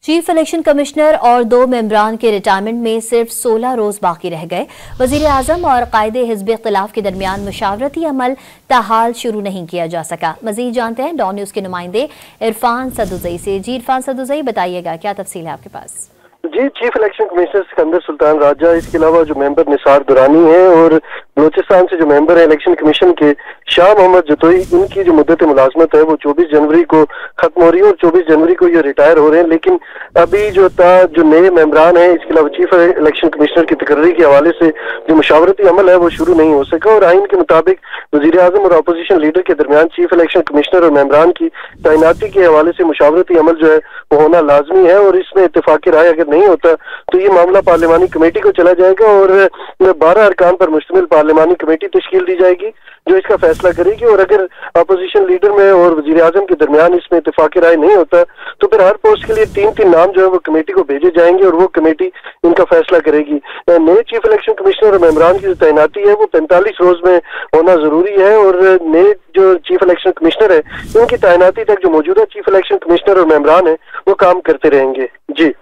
Chief election commissioner और 2 मेंबरान के retirement में सिर्फ 16 रोज बाकी रह गए। वजीर आजम और कायदे हिज़्ब इख्तिलाफ के दरमियान मुशावरती अमल ताहाल शुरू नहीं किया जा सका। मजीद जानते हैं डॉन न्यूज़ के नुमाइंदे इरफान सदुज़ई से। जी इरफान सदुज़ई, बताइएगा क्या तफसील है आपके पास? जी, chief election commissioner Sikandar Sultan Raja, इसके अलावा जो मेंबर निसार दुरानी है और बलोचिस्तान से जो मेंबर है इलेक्शन कमीशन के शाह मोहम्मद जतोई, इनकी जो मुद्दत मुलाजमत है वो 24 जनवरी को खत्म हो रही है और 24 जनवरी को ये रिटायर हो रहे हैं। लेकिन अभी जो नए मेंबरान हैं, इसके अलावा चीफ इलेक्शन कमिश्नर की तकर्री के हवाले से जो मुशावरती अमल है वो शुरू नहीं हो सका और आइन के मुताबिक वजीर आजम और अपोजिशन लीडर के दरमियान चीफ इलेक्शन कमिश्नर और मेंबरान की तैनाती के हवाले से मुशावरती अमल जो है वो होना लाजमी है और इसमें इत्तेफाक राय अगर नहीं होता तो ये मामला पार्लिमानी कमेटी को चला जाएगा और 12 अरकान पर मुश्तमिल पार्लिमानी कमेटी तश्कील दी जाएगी जो इसका फैसला करेगी। और अगर अपोजिशन लीडर में और वजीर आजम के दरमियान इसमें इत्तेफाक राय नहीं होता तो फिर हर पोस्ट के लिए 3-3 नाम जो है वो कमेटी को भेजे जाएंगे और वो कमेटी इनका फैसला करेगी। नए चीफ इलेक्शन कमिश्नर और मेंबरान की जो तैनाती है वो 45 रोज में होना जरूरी है और नए जो चीफ इलेक्शन कमिश्नर है उनकी तैनाती तक जो मौजूदा चीफ इलेक्शन कमिश्नर और मेंबरान है वो काम करते रहेंगे। जी।